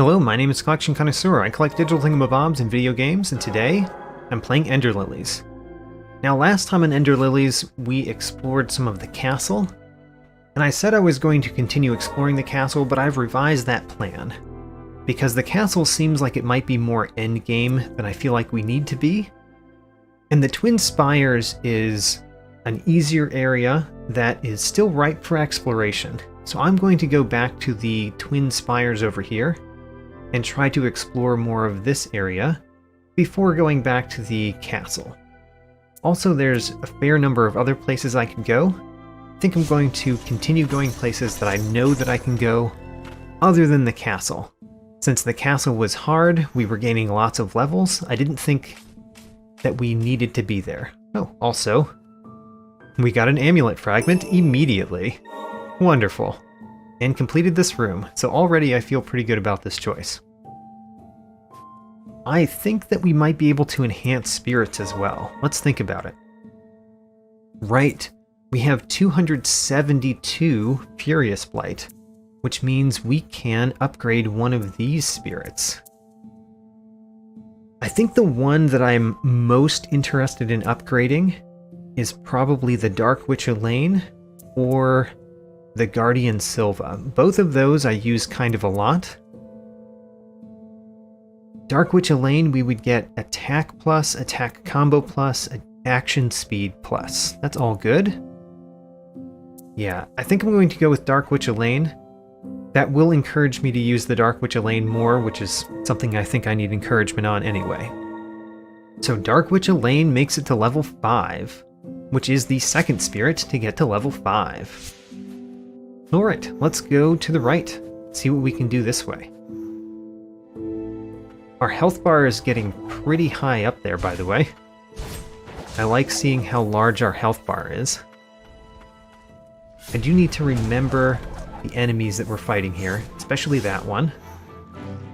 Hello, my name is Collection Connoisseur. I collect digital thingamabobs in video games, and today I'm playing Ender Lilies. Now, last time in Ender Lilies, we explored some of the castle, and I said I was going to continue exploring the castle, but I've revised that plan. Because the castle seems like it might be more endgame than I feel like we need to be, and the Twin Spires is an easier area that is still ripe for exploration. So I'm going to go back to the Twin Spires over here, and try to explore more of this area before going back to the castle. Also, there's a fair number of other places I can go. I think I'm going to continue going places that I know that I can go other than the castle. Since the castle was hard, we were gaining lots of levels, I didn't think that we needed to be there. Oh, also, we got an amulet fragment immediately. Wonderful. And completed this room, so already I feel pretty good about this choice. I think that we might be able to enhance spirits as well. Let's think about it. Right, we have 272 Furious Blight, which means we can upgrade one of these spirits. I think the one that I'm most interested in upgrading is probably the Dark Witch Elaine or the Guardian Silva. Both of those I use kind of a lot. Dark Witch Elaine, we would get attack plus, attack combo plus, action speed plus. That's all good. Yeah, I think I'm going to go with Dark Witch Elaine. That will encourage me to use the Dark Witch Elaine more, which is something I think I need encouragement on anyway. So Dark Witch Elaine makes it to level 5, which is the second spirit to get to level 5. Alright, let's go to the right, see what we can do this way. Our health bar is getting pretty high up there, by the way. I like seeing how large our health bar is. I do need to remember the enemies that we're fighting here, especially that one.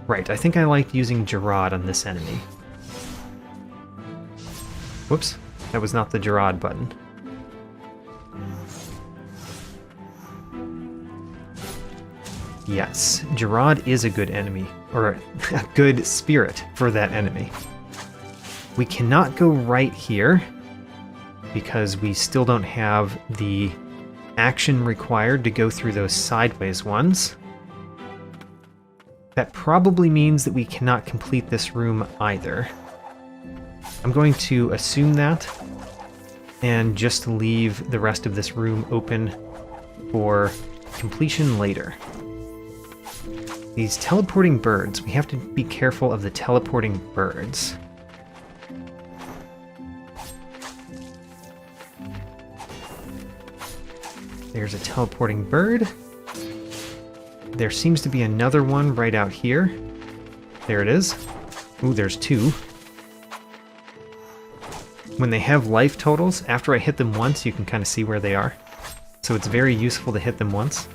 Right, I think I liked using Gerard on this enemy. Whoops, that was not the Gerard button. Yes, Gerard is a good enemy, or a good spirit for that enemy. We cannot go right here, because we still don't have the action required to go through those sideways ones. That probably means that we cannot complete this room either. I'm going to assume that, and just leave the rest of this room open for completion later. These teleporting birds, we have to be careful of the teleporting birds. There's a teleporting bird. There seems to be another one right out here. There it is. Ooh, there's two. When they have life totals, after I hit them once, you can kind of see where they are. So it's very useful to hit them once.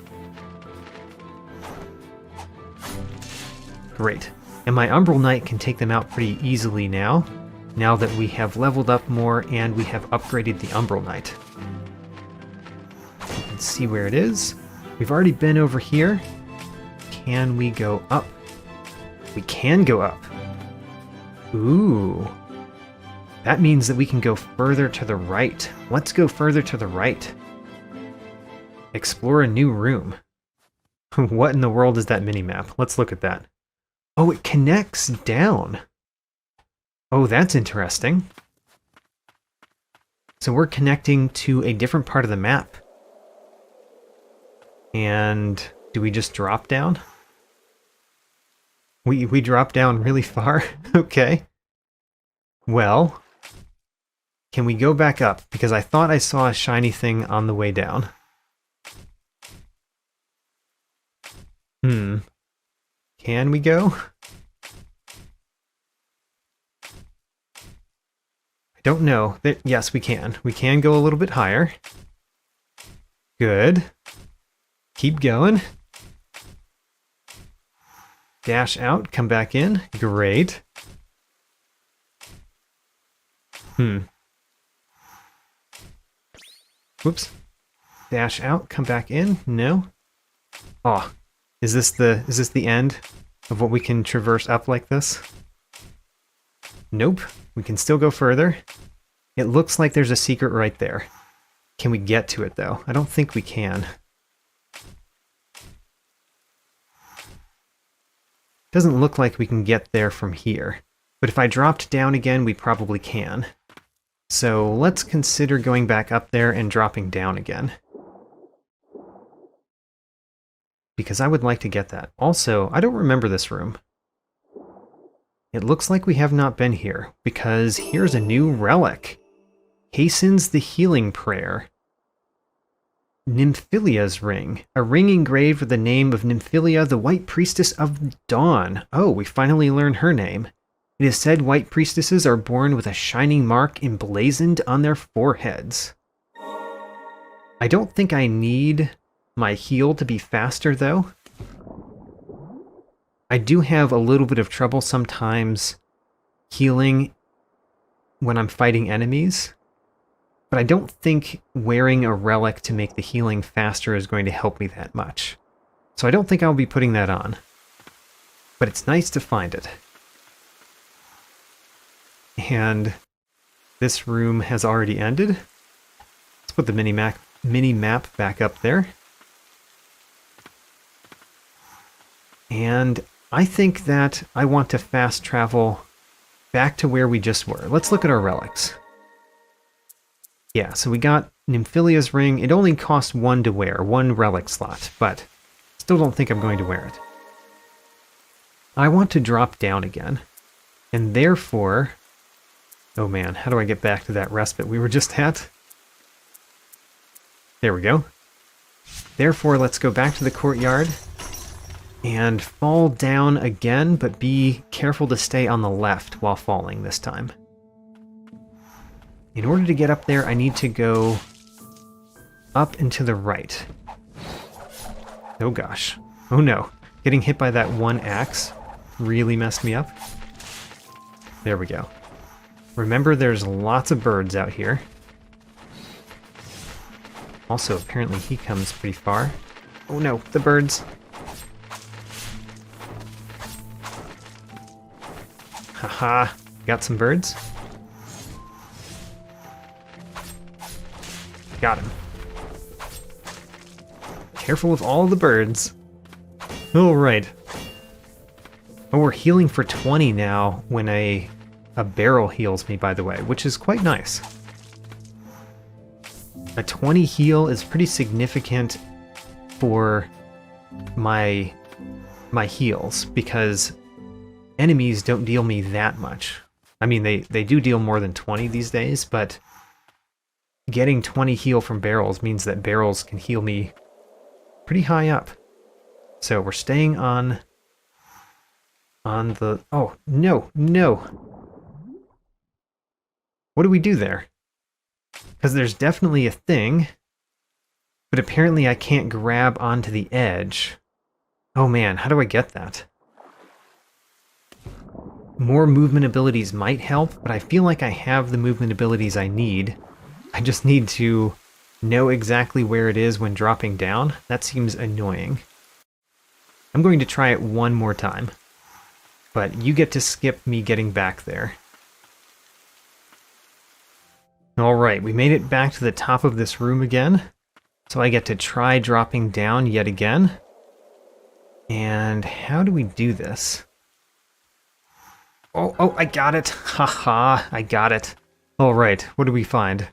Great. And my Umbral Knight can take them out pretty easily now that we have leveled up more and we have upgraded the Umbral Knight. You can see where it is. We've already been over here. Can we go up? We can go up. Ooh. That means that we can go further to the right. Let's go further to the right. Explore a new room. What in the world is that minimap? Let's look at that. Oh, it connects down. Oh, that's interesting. So we're connecting to a different part of the map. And do we just drop down? We drop down really far? Okay. Well, can we go back up? Because I thought I saw a shiny thing on the way down. Can we go? I don't know. Yes, we can. We can go a little bit higher. Good. Keep going. Dash out, come back in. Great. Whoops. Dash out, come back in. No. Oh, is this the end? of what we can traverse up like this? Nope. We can still go further. It looks like there's a secret right there. Can we get to it, though? I don't think we can. Doesn't look like we can get there from here. But if I dropped down again, we probably can. So let's consider going back up there and dropping down again. Because I would like to get that. Also, I don't remember this room. It looks like we have not been here, because here's a new relic. Hastens the Healing Prayer. Nymphylia's Ring. A ring engraved with the name of Nymphylia, the White Priestess of Dawn. Oh, we finally learned her name. It is said white priestesses are born with a shining mark emblazoned on their foreheads. I don't think I need my heal to be faster, though. I do have a little bit of trouble sometimes healing when I'm fighting enemies, but I don't think wearing a relic to make the healing faster is going to help me that much. So I don't think I'll be putting that on. But it's nice to find it. And this room has already ended. Let's put the mini-map back up there. And I think that I want to fast travel back to where we just were. Let's look at our relics. Yeah, so we got Nymphylia's Ring. It only cost 1 to wear, 1 relic slot, but still don't think I'm going to wear it. I want to drop down again, and therefore... Oh man, how do I get back to that respite we were just at? There we go. Therefore, let's go back to the courtyard and fall down again, but be careful to stay on the left while falling this time. In order to get up there, I need to go up and to the right. Oh gosh. Oh no. Getting hit by that one axe really messed me up. There we go. Remember, there's lots of birds out here. Also, apparently he comes pretty far. Oh no, the birds. Haha, got some birds. Got him. Careful with all the birds. Alright. Oh, we're healing for 20 now when a barrel heals me, by the way, which is quite nice. A 20 heal is pretty significant for my heals, because enemies don't deal me that much. I mean, they do deal more than 20 these days, but getting 20 heal from barrels means that barrels can heal me pretty high up. So we're staying on the... Oh, no, no! What do we do there? Because there's definitely a thing, but apparently I can't grab onto the edge. Oh man, how do I get that? More movement abilities might help, but I feel like I have the movement abilities I need. I just need to know exactly where it is when dropping down. That seems annoying. I'm going to try it one more time, but you get to skip me getting back there. Alright, we made it back to the top of this room again, so I get to try dropping down yet again. And how do we do this? Oh, I got it! Haha, I got it. Alright, what do we find?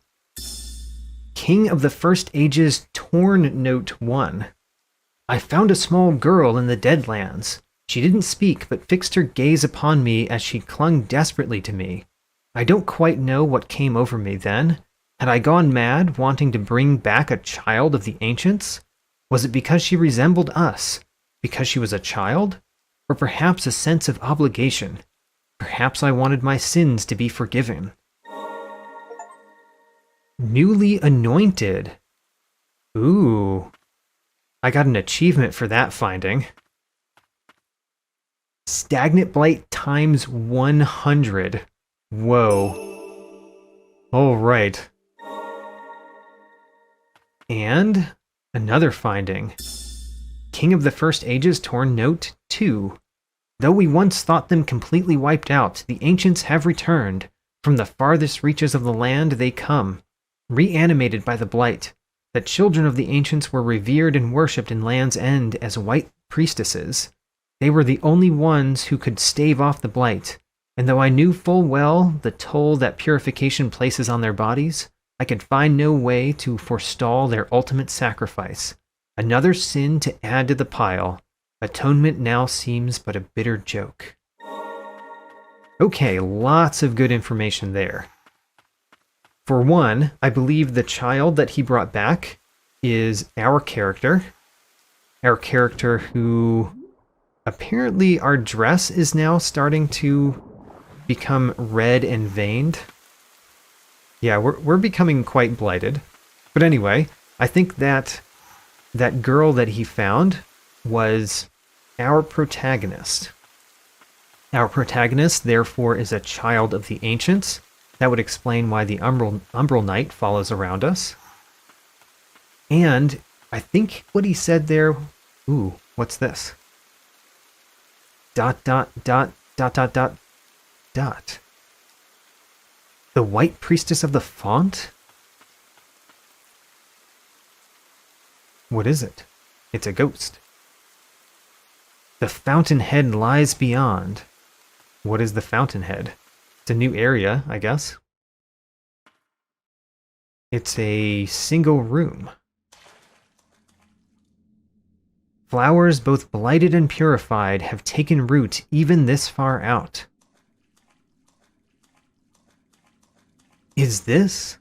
King of the First Ages Torn Note 1. I found a small girl in the Deadlands. She didn't speak, but fixed her gaze upon me as she clung desperately to me. I don't quite know what came over me then. Had I gone mad, wanting to bring back a child of the ancients? Was it because she resembled us? Because she was a child? Or perhaps a sense of obligation? Perhaps I wanted my sins to be forgiven. Newly anointed. Ooh. I got an achievement for that finding. Stagnant blight times 100. Whoa. Alright. And another finding. King of the First Ages Torn Note 2. Though we once thought them completely wiped out, the ancients have returned. From the farthest reaches of the land they come, reanimated by the blight. The children of the ancients were revered and worshipped in Land's End as white priestesses. They were the only ones who could stave off the blight, and though I knew full well the toll that purification places on their bodies, I could find no way to forestall their ultimate sacrifice. Another sin to add to the pile. Atonement now seems but a bitter joke. Okay, lots of good information there. For one, I believe the child that he brought back is our character. Our character who apparently our dress is now starting to become red and veined. Yeah, we're becoming quite blighted. But anyway, I think that girl that he found was our protagonist. Our protagonist, therefore, is a child of the ancients. That would explain why the Umbral Knight follows around us. And I think what he said there... Ooh, what's this? ... The White Priestess of the Font? What is it? It's a ghost. The Fountainhead lies beyond. What is the Fountainhead? It's a new area, I guess. It's a single room. Flowers both blighted and purified have taken root even this far out. Is this... ...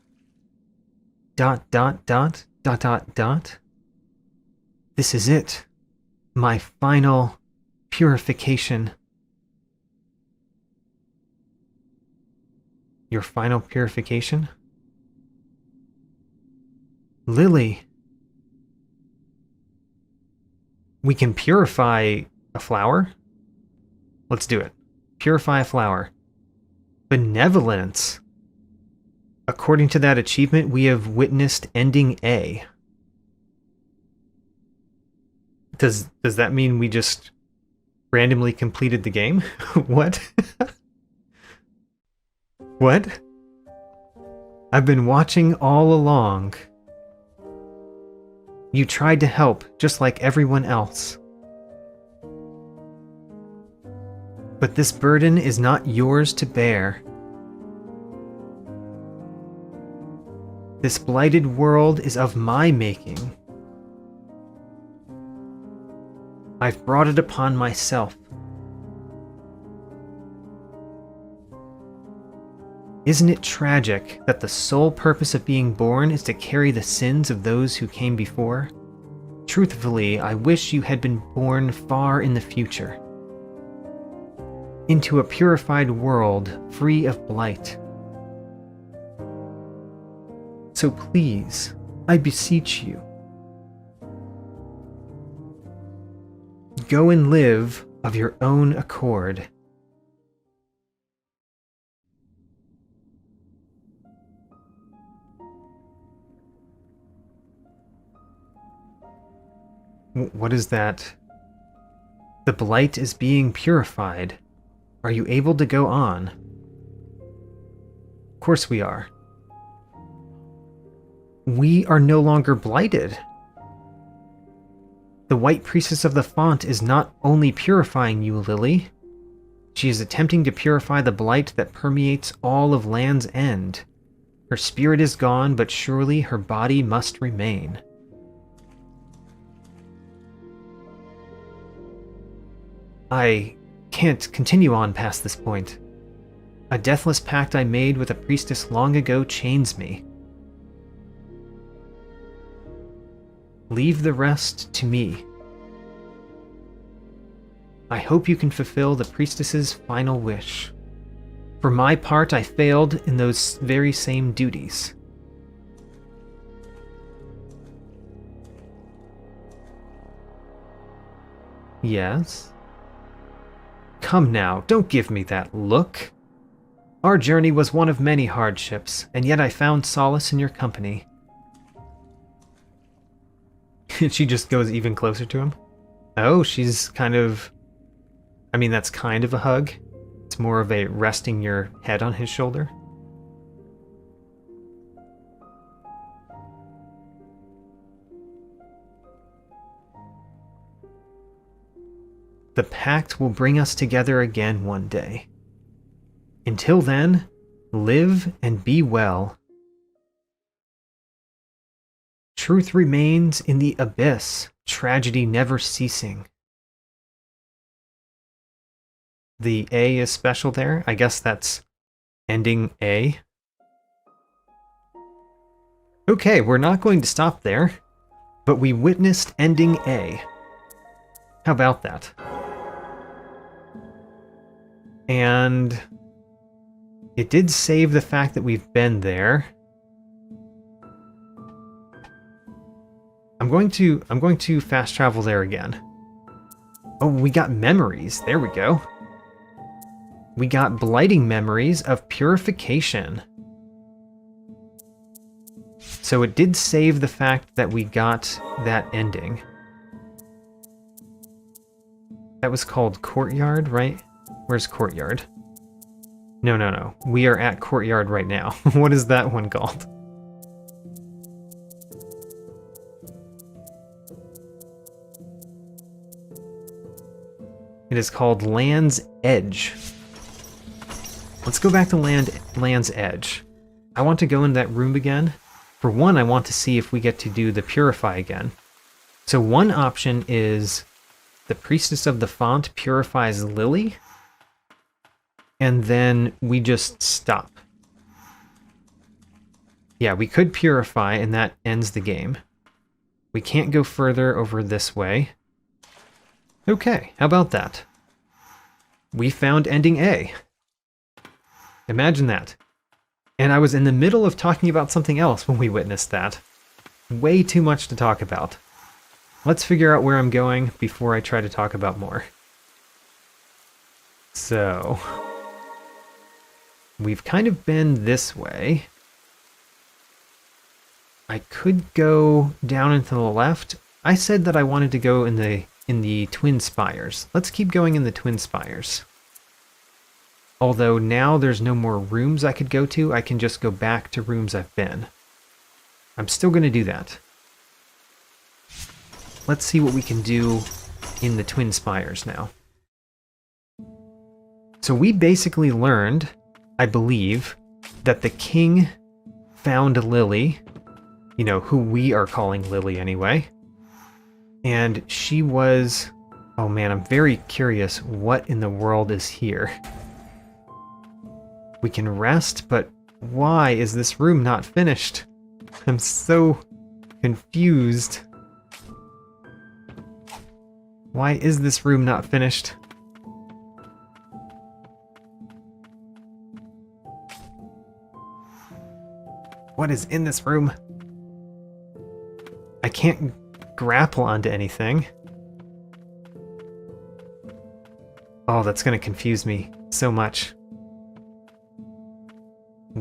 This is it. My final purification. Your final purification? Lily. We can purify a flower? Let's do it. Purify a flower. Benevolence. According to that achievement, we have witnessed ending A. Does that mean we just randomly completed the game? What? What? I've been watching all along. You tried to help, just like everyone else. But this burden is not yours to bear. This blighted world is of my making. I've brought it upon myself. Isn't it tragic that the sole purpose of being born is to carry the sins of those who came before? Truthfully, I wish you had been born far in the future. Into a purified world free of blight. So please, I beseech you, go and live of your own accord. What is that? The blight is being purified. Are you able to go on? Of course we are. We are no longer blighted. The White Priestess of the Font is not only purifying you, Lily. She is attempting to purify the blight that permeates all of Land's End. Her spirit is gone, but surely her body must remain. I can't continue on past this point. A deathless pact I made with a priestess long ago chains me. Leave the rest to me. I hope you can fulfill the priestess's final wish. For my part, I failed in those very same duties. Yes? Come now, don't give me that look. Our journey was one of many hardships, and yet I found solace in your company. She just goes even closer to him. Oh, she's kind of... I mean, that's kind of a hug. It's more of a resting your head on his shoulder. The pact will bring us together again one day. Until then, live and be well. Truth remains in the abyss, tragedy never ceasing. The A is special there. I guess that's ending A. Okay, we're not going to stop there, but we witnessed ending A. How about that? And it did save the fact that we've been there. I'm going to fast travel there again. Oh, we got memories. There we go. We got blighting memories of purification. So it did save the fact that we got that ending. That was called Courtyard, right? Where's Courtyard? No. We are at Courtyard right now. What is that one called? It is called Land's Edge. Let's go back to Land's Edge. I want to go in that room again. For one, I want to see if we get to do the Purify again. So one option is the Priestess of the Font purifies Lily, and then we just stop. Yeah, we could purify, and that ends the game. We can't go further over this way. Okay, how about that? We found ending A. Imagine that. And I was in the middle of talking about something else when we witnessed that. Way too much to talk about. Let's figure out where I'm going before I try to talk about more. So, we've kind of been this way. I could go down and to the left. I said that I wanted to go in the Twin Spires. Let's keep going in the Twin Spires. Although now there's no more rooms I could go to, I can just go back to rooms I've been. I'm still going to do that. Let's see what we can do in the Twin Spires now. So we basically learned, I believe, that the king found Lily, you know, who we are calling Lily anyway. And she was... Oh man, I'm very curious what in the world is here. We can rest, but why is this room not finished? I'm so confused. Why is this room not finished? What is in this room? I can't grapple onto anything. Oh, that's going to confuse me so much.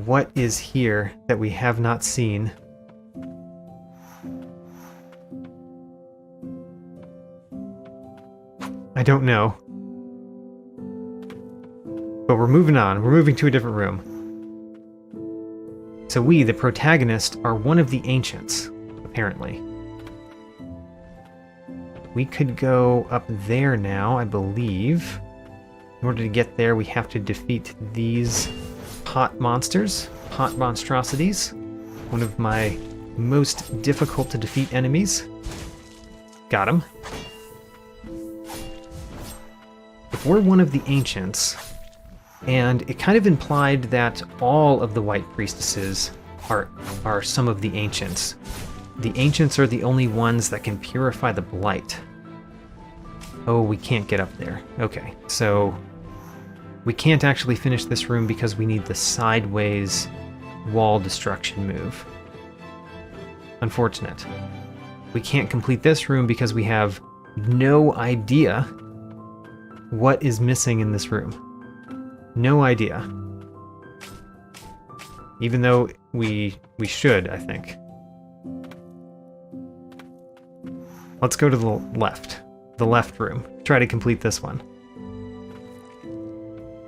What is here that we have not seen? I don't know. But we're moving on. We're moving to a different room. So we, the protagonist, are one of the ancients, apparently. We could go up there now, I believe. In order to get there, we have to defeat these pot monsters, pot monstrosities. One of my most difficult to defeat enemies. Got him. If we're one of the ancients, and it kind of implied that all of the white priestesses are some of the ancients. The ancients are the only ones that can purify the blight. Oh, we can't get up there. Okay, so we can't actually finish this room because we need the sideways wall destruction move. Unfortunate. We can't complete this room because we have no idea what is missing in this room. No idea. Even though we should, I think. Let's go to the left. The left room. Try to complete this one.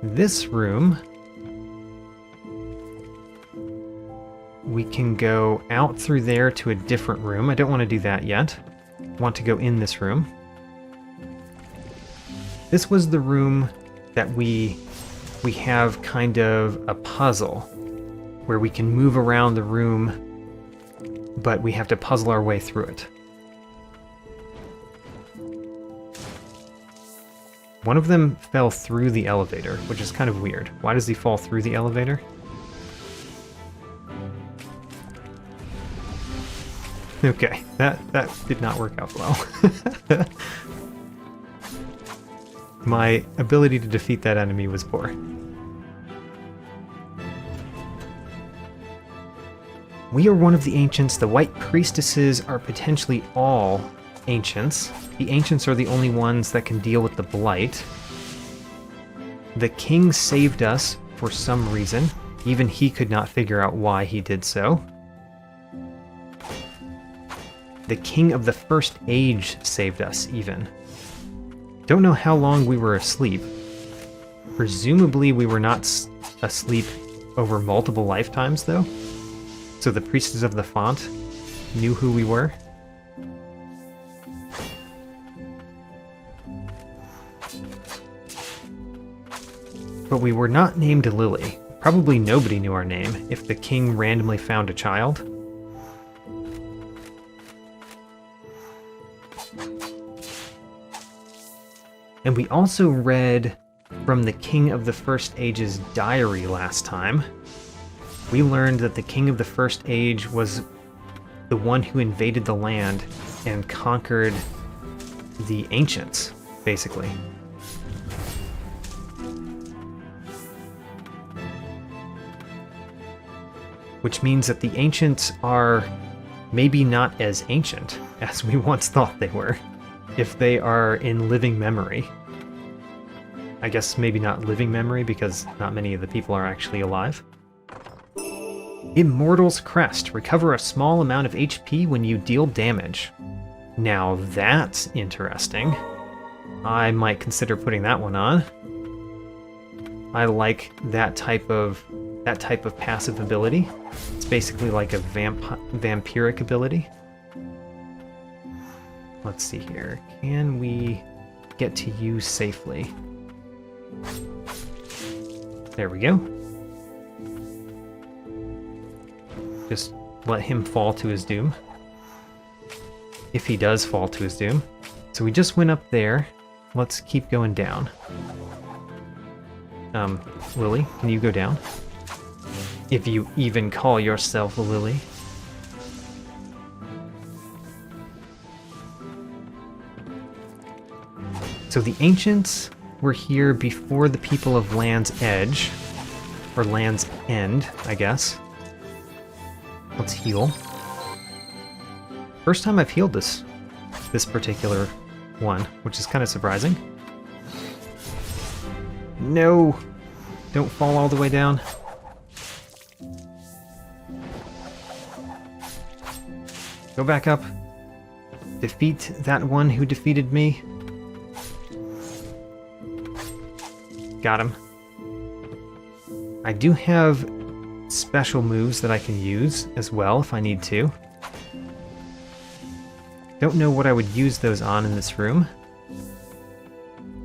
this room, we can go out through there to a different room. I don't want to do that yet. I want to go in this room. This was the room that we have kind of a puzzle where we can move around the room, but we have to puzzle our way through it. One of them fell through the elevator, which is kind of weird. Why does he fall through the elevator? Okay, that did not work out well. My ability to defeat that enemy was poor. We are one of the ancients. The white priestesses are potentially all ancients. The ancients are the only ones that can deal with the blight. The king saved us for some reason. Even he could not figure out why he did so. The king of the first age saved us, even. Don't know how long we were asleep. Presumably we were not asleep over multiple lifetimes, though. So the priestess of the font knew who we were. But we were not named Lily. Probably nobody knew our name if the king randomly found a child. And we also read from the King of the First Age's diary last time. We learned that the King of the First Age was the one who invaded the land and conquered the ancients, basically. Which means that the ancients are maybe not as ancient as we once thought they were, if they are in living memory. I guess maybe not living memory because not many of the people are actually alive. Immortal's Crest. Recover a small amount of HP when you deal damage. Now that's interesting. I might consider putting that one on. I like that type of passive ability. It's basically like a vampiric ability. Let's see here. Can we get to you safely? There we go. Just let him fall to his doom. If he does fall to his doom. So we just went up there. Let's keep going down. Lily, can you go down? If you even call yourself a Lily. So the ancients were here before the people of Land's Edge. Or Land's End, I guess. Let's heal. First time I've healed this particular one, which is kind of surprising. No! Don't fall all the way down. Go back up. Defeat that one who defeated me. Got him. I do have special moves that I can use as well if I need to. Don't know what I would use those on in this room,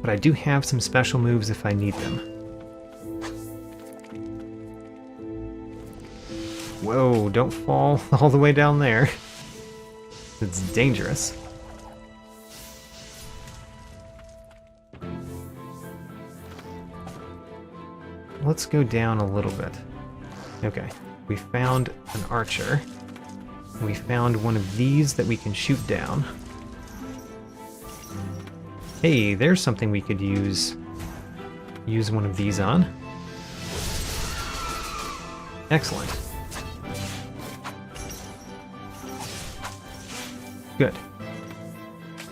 but I do have some special moves if I need them. Whoa, don't fall all the way down there. It's dangerous. Let's go down a little bit. Okay, we found an archer. We found one of these that we can shoot down. Hey, there's something we could use one of these on. Excellent. Good.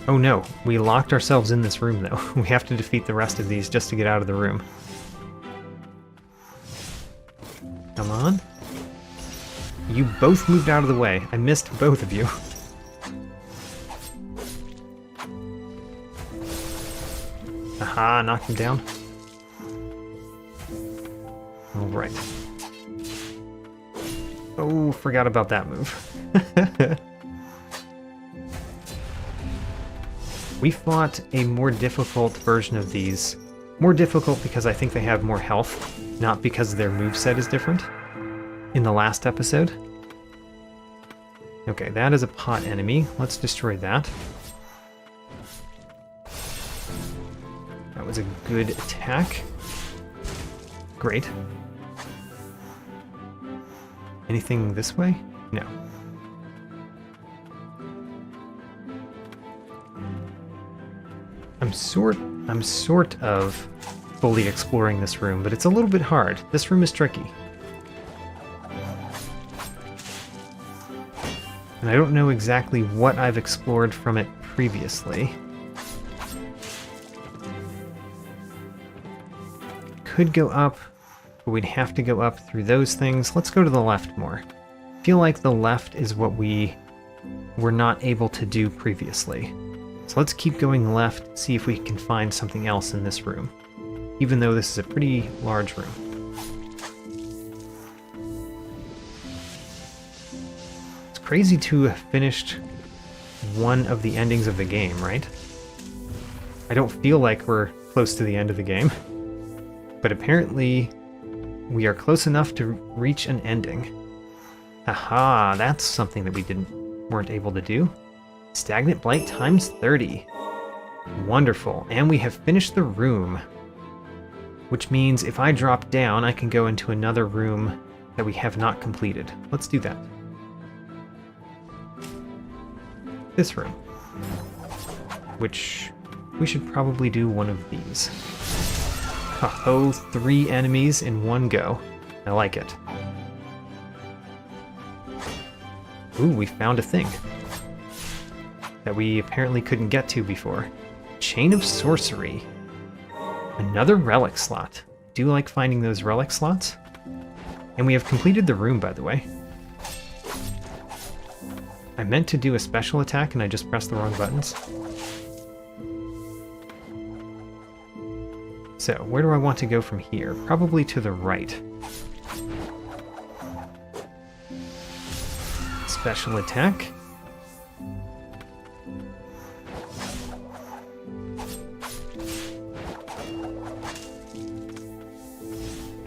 Oh no, we locked ourselves in this room though. We have to defeat the rest of these just to get out of the room. Come on. You both moved out of the way. I missed both of you. Aha, knocked him down. Alright. Oh, forgot about that move. We fought a more difficult version of these. More difficult because I think they have more health, not because their moveset is different in the last episode. Okay, that is a pot enemy. Let's destroy that. That was a good attack. Great. Anything this way? No. I'm sort of fully exploring this room, but it's a little bit hard. This room is tricky. And I don't know exactly what I've explored from it previously. Could go up, but we'd have to go up through those things. Let's go to the left more. I feel like the left is what we were not able to do previously. So let's keep going left, see if we can find something else in this room, even though this is a pretty large room. It's crazy to have finished one of the endings of the game, right? I don't feel like we're close to the end of the game, but apparently we are close enough to reach an ending. Aha, that's something that we weren't able to do. Stagnant Blight times 30. Wonderful. And we have finished the room. Which means if I drop down, I can go into another room that we have not completed. Let's do that. This room. Which we should probably do one of these. Oh, 3 enemies in one go. I like it. Ooh, we found a thing that we apparently couldn't get to before. Chain of Sorcery. Another relic slot. Do you like finding those relic slots? And we have completed the room, by the way. I meant to do a special attack and I just pressed the wrong buttons. So, where do I want to go from here? Probably to the right. Special attack.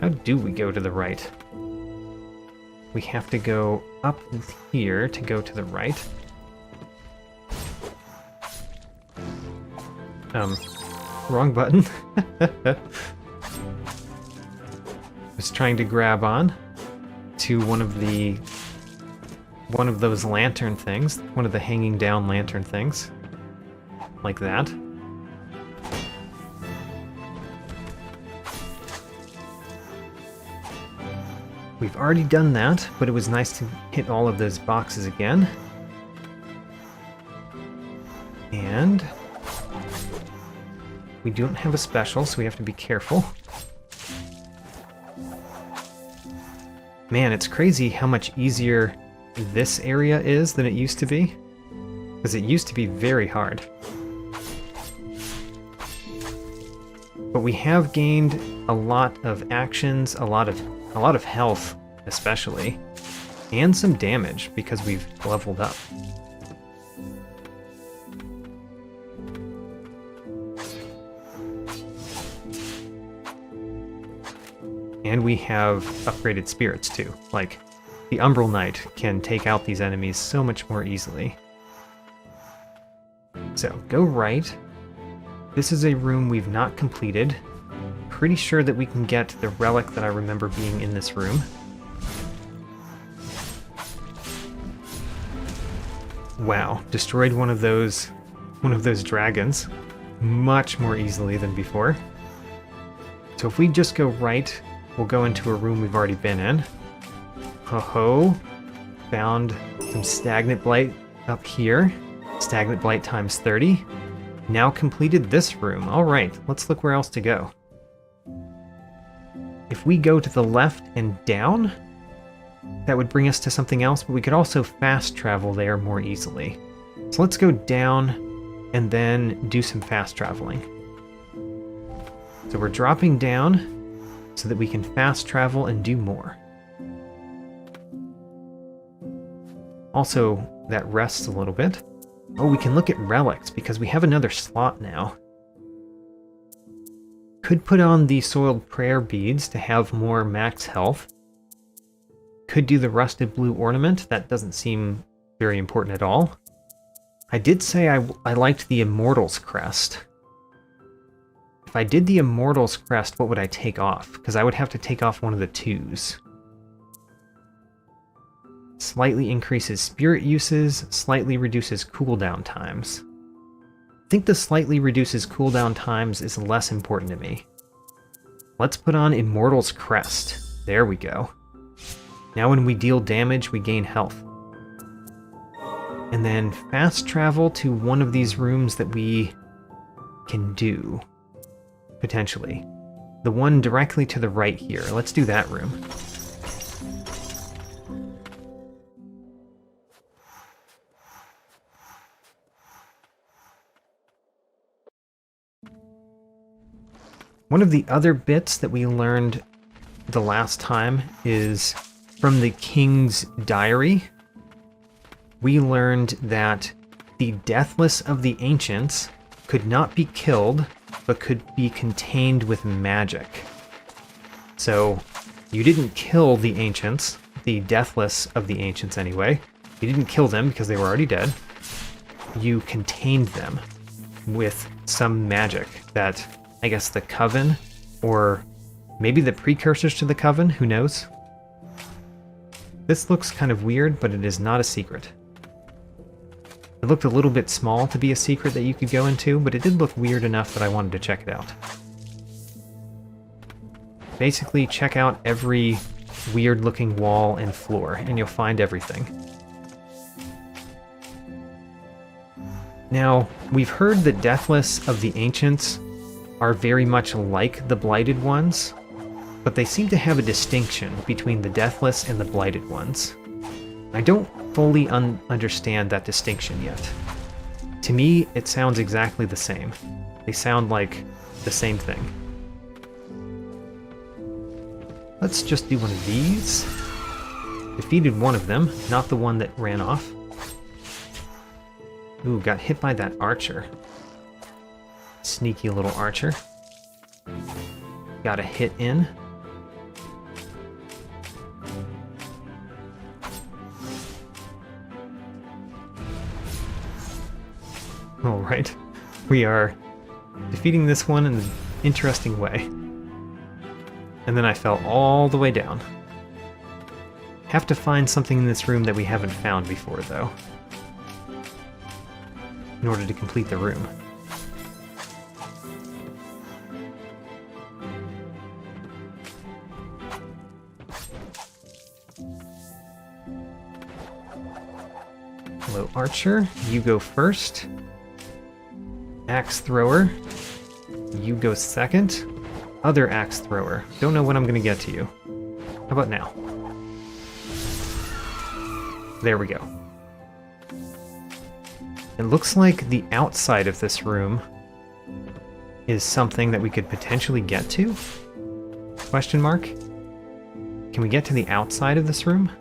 How do we go to the right? We have to go up here to go to the right. Wrong button. Was trying to grab on to one of those lantern things, one of the hanging down lantern things. Like that. We've already done that, but it was nice to hit all of those boxes again. And we don't have a special, so we have to be careful. Man, it's crazy how much easier this area is than it used to be. Because it used to be very hard. But we have gained a lot of actions, a lot of health, especially, and some damage because we've leveled up. And we have upgraded spirits too. Like, the Umbral Knight can take out these enemies so much more easily. So, go right. This is a room we've not completed. Pretty sure that we can get the relic that I remember being in this room. Wow, destroyed one of those dragons much more easily than before. So if we just go right, we'll go into a room we've already been in. Ho-ho. Found some Stagnant Blight up here. Stagnant Blight times 30. Now completed this room. Alright, let's look where else to go. If we go to the left and down, that would bring us to something else, but we could also fast travel there more easily. So let's go down and then do some fast traveling. So we're dropping down, so that we can fast travel and do more. Also, that rests a little bit. Oh, we can look at relics because we have another slot now. Could put on the soiled prayer beads to have more max health. Could do the rusted blue ornament. That doesn't seem very important at all. I did say I liked the Immortal's Crest. If I did the Immortal's Crest, what would I take off? Because I would have to take off one of the 2s. Slightly increases spirit uses, slightly reduces cooldown times. I think the slightly reduces cooldown times is less important to me. Let's put on Immortal's Crest. There we go. Now when we deal damage, we gain health. And then fast travel to one of these rooms that we can do, potentially. The one directly to the right here. Let's do that room. One of the other bits that we learned the last time is from the King's Diary. We learned that the Deathless of the Ancients could not be killed, but could be contained with magic. So, you didn't kill the Ancients, the Deathless of the Ancients anyway. You didn't kill them because they were already dead. You contained them with some magic that, I guess, the Coven, or maybe the precursors to the Coven, who knows? This looks kind of weird, but it is not a secret. It looked a little bit small to be a secret that you could go into, but it did look weird enough that I wanted to check it out. Basically, check out every weird-looking wall and floor, and you'll find everything. Now, we've heard the Deathless of the Ancients are very much like the Blighted ones, but they seem to have a distinction between the Deathless and the Blighted ones. I don't fully understand that distinction yet. To me, it sounds exactly the same. They sound like the same thing. Let's just do one of these. Defeated one of them, not the one that ran off. Ooh, got hit by that archer. Sneaky little archer. Got a hit in. Alright, we are defeating this one in an interesting way. And then I fell all the way down. Have to find something in this room that we haven't found before, though, in order to complete the room. Hello, Archer. You go first. Axe Thrower. You go second. Other Axe Thrower. Don't know when I'm going to get to you. How about now? There we go. It looks like the outside of this room is something that we could potentially get to? Question mark? Can we get to the outside of this room?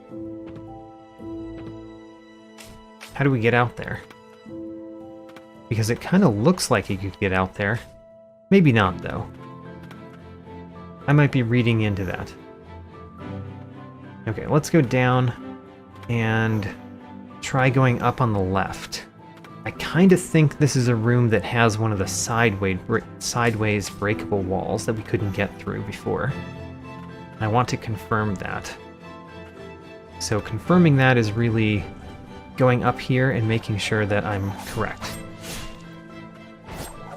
How do we get out there? Because it kind of looks like you could get out there. Maybe not, though. I might be reading into that. Okay, let's go down and try going up on the left. I kind of think this is a room that has one of the sideways breakable walls that we couldn't get through before. I want to confirm that. So confirming that is really going up here and making sure that I'm correct.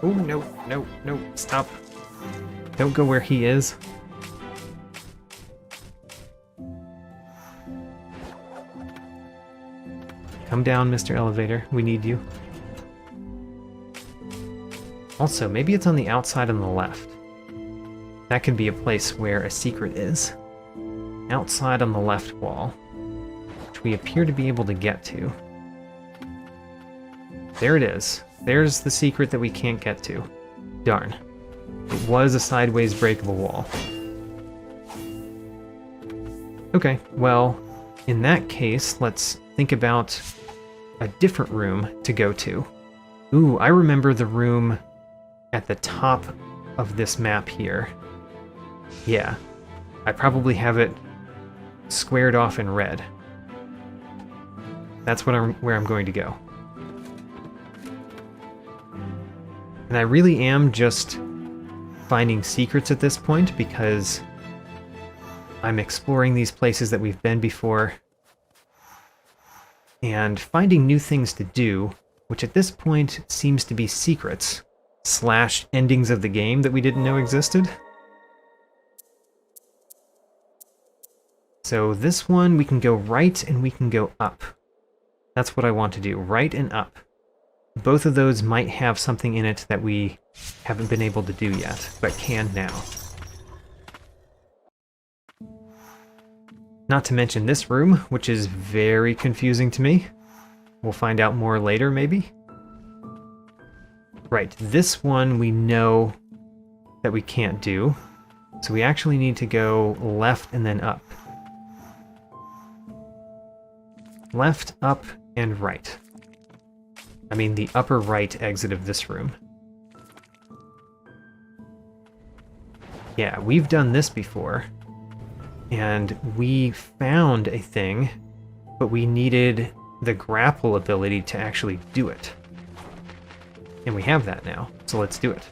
Oh, no, no, no, stop. Don't go where he is. Come down, Mr. Elevator. We need you. Also, maybe it's on the outside on the left. That could be a place where a secret is. Outside on the left wall, which we appear to be able to get to. There it is. There's the secret that we can't get to. Darn. It was a sideways breakable wall. Okay, well, in that case, let's think about a different room to go to. Ooh, I remember the room at the top of this map here. Yeah, I probably have it squared off in red. That's where I'm going to go. And I really am just finding secrets at this point because I'm exploring these places that we've been before and finding new things to do, which at this point seems to be secrets / endings of the game that we didn't know existed. So this one, we can go right and we can go up. That's what I want to do, right and up. Both of those might have something in it that we haven't been able to do yet, but can now. Not to mention this room, which is very confusing to me. We'll find out more later, maybe. Right, this one we know that we can't do, so we actually need to go left and then up. Left, up, and right. I mean the upper right exit of this room. Yeah, we've done this before, and we found a thing, but we needed the grapple ability to actually do it. And we have that now, so let's do it.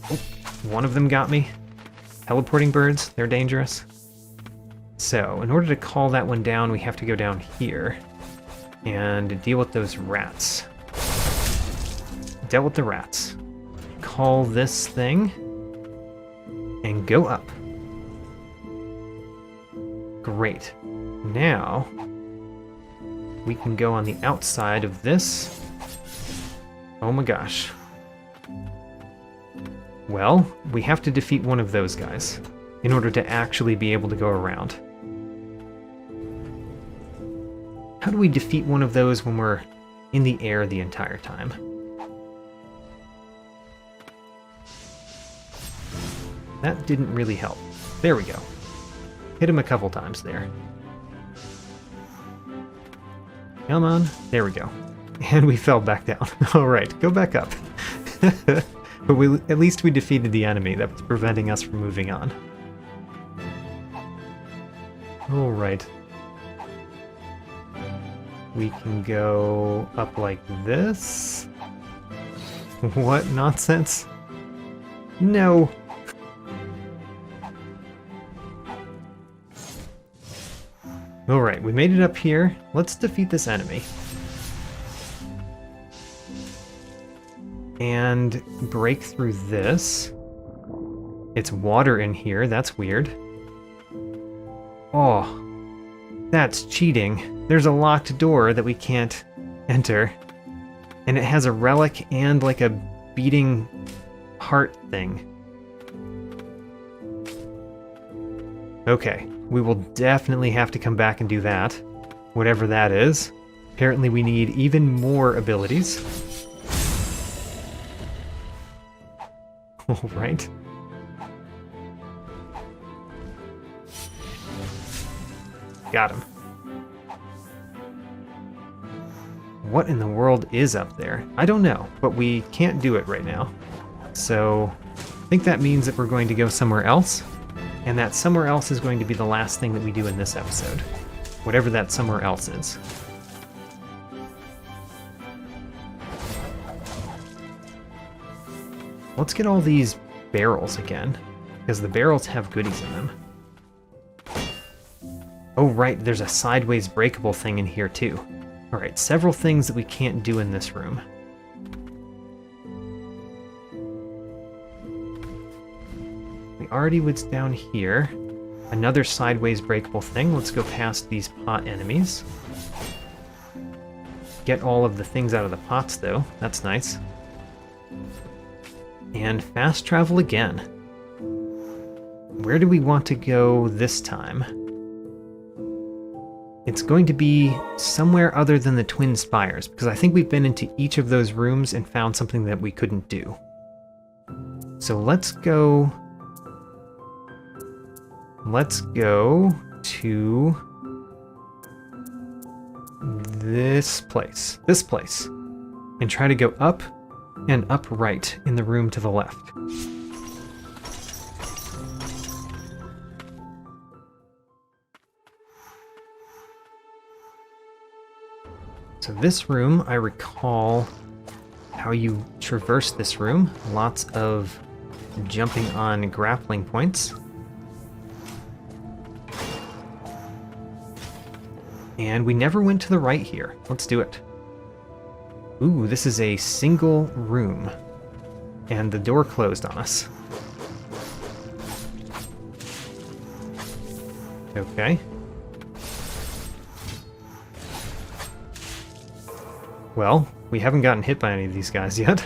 Oh, one of them got me. Teleporting birds, they're dangerous. So, in order to call that one down, we have to go down here and deal with those rats. Dealt with the rats. Call this thing and go up. Great. Now, we can go on the outside of this. Oh my gosh. Well, we have to defeat one of those guys in order to actually be able to go around. How do we defeat one of those when we're in the air the entire time? That didn't really help. There we go. Hit him a couple times there. Come on. There we go. And we fell back down. Alright, go back up. But at least we defeated the enemy that was preventing us from moving on. Alright. We can go up like this. What nonsense? No! Alright, we made it up here. Let's defeat this enemy. And break through this. It's water in here, that's weird. Oh, that's cheating. There's a locked door that we can't enter. And it has a relic and like a beating heart thing. Okay, we will definitely have to come back and do that. Whatever that is. Apparently we need even more abilities. Alright. Got him. What in the world is up there? I don't know, but we can't do it right now. So, I think that means that we're going to go somewhere else, and that somewhere else is going to be the last thing that we do in this episode. Whatever that somewhere else is. Let's get all these barrels again, because the barrels have goodies in them. Oh right, there's a sideways breakable thing in here too. Alright, several things that we can't do in this room. We already was down here. Another sideways breakable thing. Let's go past these pot enemies. Get all of the things out of the pots though, that's nice. And fast travel again. Where do we want to go this time? It's going to be somewhere other than the Twin Spires, because I think we've been into each of those rooms and found something that we couldn't do. So let's go to this place, and try to go up and upright in the room to the left. So this room, I recall how you traverse this room. Lots of jumping on grappling points. And we never went to the right here. Let's do it. Ooh, this is a single room. And the door closed on us. Okay. Well, we haven't gotten hit by any of these guys yet.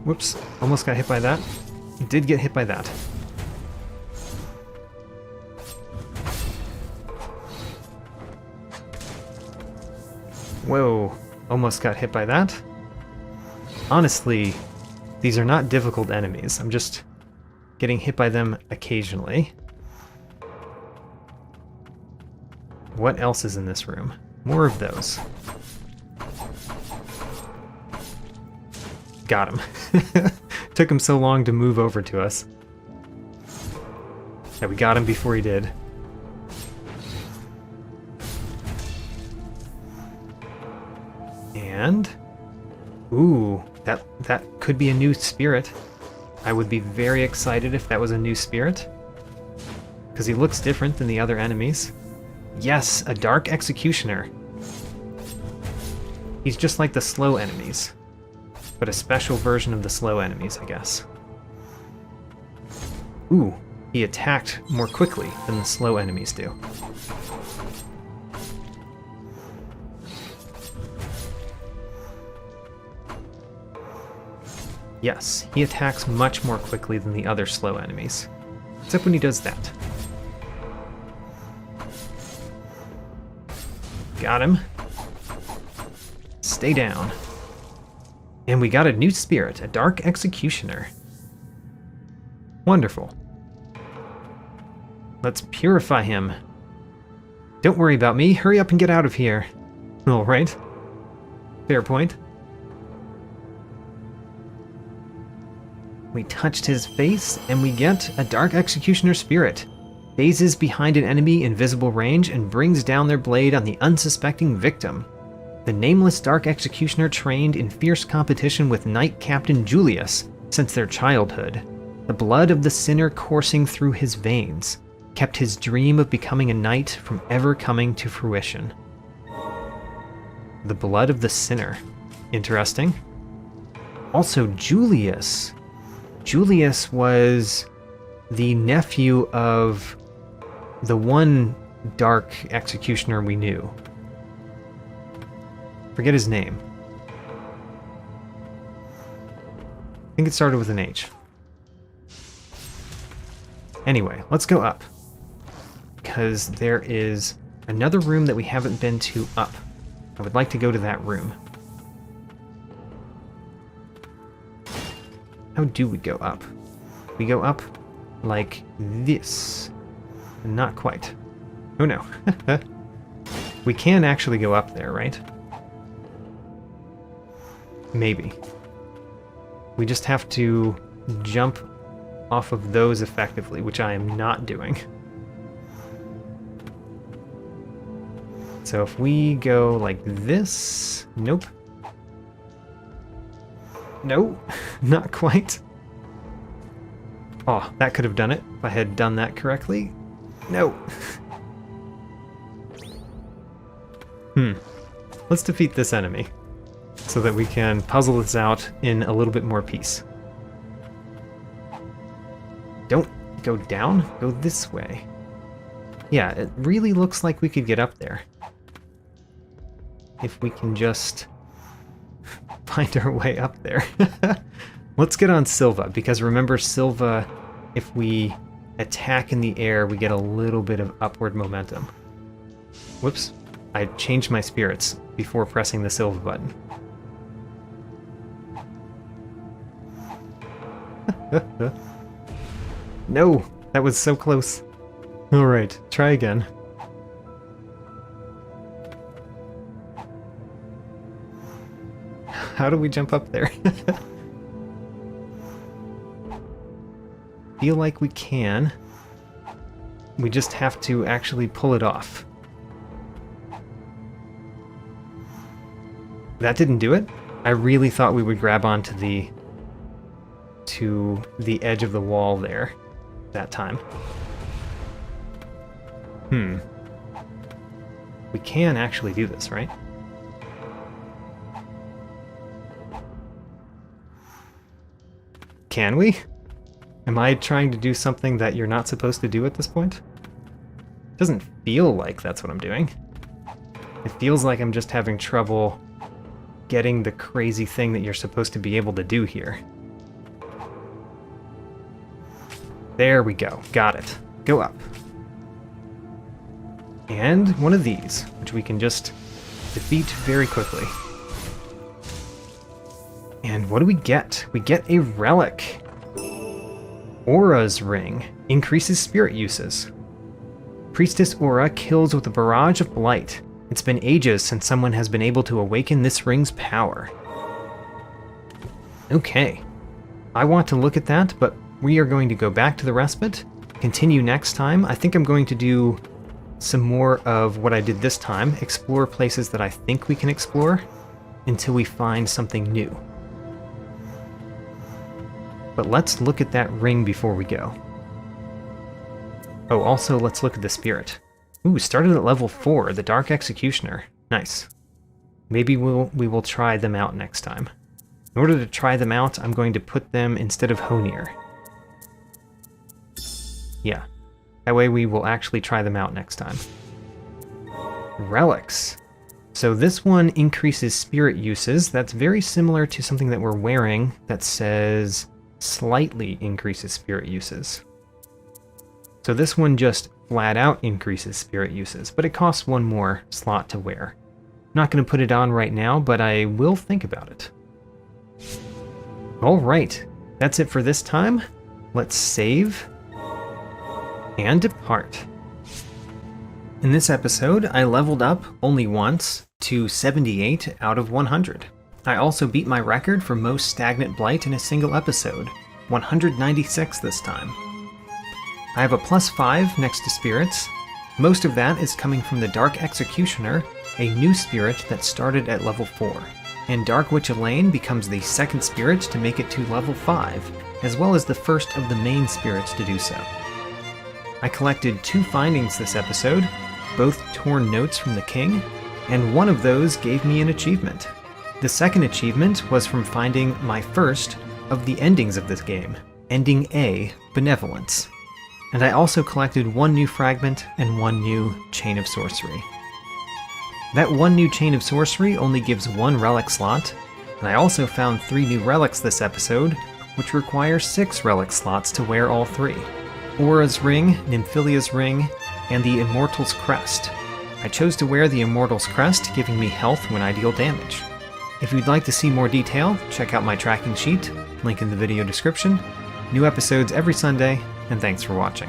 Whoops, almost got hit by that. Did get hit by that. Whoa, almost got hit by that. Honestly, these are not difficult enemies. I'm just getting hit by them occasionally. What else is in this room? More of those. Got him. Took him so long to move over to us. Yeah, we got him before he did. And... ooh, that could be a new spirit. I would be very excited if that was a new spirit. Because he looks different than the other enemies. Yes, a Dark Executioner. He's just like the slow enemies, but a special version of the slow enemies, I guess. Ooh, he attacked more quickly than the slow enemies do. Yes, he attacks much more quickly than the other slow enemies, except when he does that. Got him. Stay down. And we got a new spirit, a Dark Executioner. Wonderful. Let's purify him. Don't worry about me, hurry up and get out of here. Alright. Fair point. We touched his face, and we get a Dark Executioner spirit. Phases behind an enemy in visible range and brings down their blade on the unsuspecting victim. The nameless Dark Executioner trained in fierce competition with Knight Captain Julius since their childhood. The blood of the sinner coursing through his veins kept his dream of becoming a knight from ever coming to fruition. The blood of the sinner. Interesting. Also, Julius. Julius was the nephew of the one Dark Executioner we knew. Forget his name. I think it started with an H. Anyway, let's go up. Because there is another room that we haven't been to up. I would like to go to that room. How do we go up? We go up like this. Not quite. Oh no. We can actually go up there, right? Maybe. We just have to jump off of those effectively, which I am not doing. So if we go like this... Nope. No, not quite. Oh, that could have done it if I had done that correctly. No. Let's defeat this enemy so that we can puzzle this out in a little bit more peace. Don't go down, go this way. Yeah, it really looks like we could get up there. If we can just find our way up there. Let's get on Silva, because remember Silva, if we attack in the air, we get a little bit of upward momentum. Whoops, I changed my spirits before pressing the Silva button. No, that was so close. Alright, try again. How do we jump up there? Feel like we can. We just have to actually pull it off. That didn't do it? I really thought we would grab onto the edge of the wall there that time. We can actually do this, right? Can we? Am I trying to do something that you're not supposed to do at this point? It doesn't feel like that's what I'm doing. It feels like I'm just having trouble getting the crazy thing that you're supposed to be able to do here. There we go. Got it. Go up. And one of these, which we can just defeat very quickly. And what do we get? We get a relic. Aura's Ring. Increases spirit uses. Priestess Aura kills with a barrage of blight. It's been ages since someone has been able to awaken this ring's power. Okay. I want to look at that, but we are going to go back to the respite, continue next time. I think I'm going to do some more of what I did this time, explore places that I think we can explore until we find something new. But let's look at that ring before we go. Oh, also let's look at the spirit. Ooh, started at level 4, the Dark Executioner. Nice. Maybe we will try them out next time. In order to try them out, I'm going to put them instead of Honir. Yeah. That way we will actually try them out next time. Relics. So this one increases spirit uses. That's very similar to something that we're wearing that says slightly increases spirit uses. So this one just flat out increases spirit uses, but it costs one more slot to wear. I'm not going to put it on right now, but I will think about it. Alright, that's it for this time. Let's save and depart. In this episode, I leveled up only once to 78 out of 100. I also beat my record for most stagnant blight in a single episode, 196 this time. I have a +5 next to spirits. Most of that is coming from the Dark Executioner, a new spirit that started at level 4. And Dark Witch Elaine becomes the second spirit to make it to level 5, as well as the first of the main spirits to do so. I collected 2 findings this episode, both torn notes from the king, and one of those gave me an achievement. The second achievement was from finding my first of the endings of this game, Ending A, Benevolence. And I also collected 1 new fragment and 1 new Chain of Sorcery. That 1 new Chain of Sorcery only gives 1 relic slot, and I also found 3 new relics this episode, which require 6 relic slots to wear all 3. Aura's Ring, Nymphylia's Ring, and the Immortal's Crest. I chose to wear the Immortal's Crest, giving me health when I deal damage. If you'd like to see more detail, check out my tracking sheet, link in the video description. New episodes every Sunday, and thanks for watching.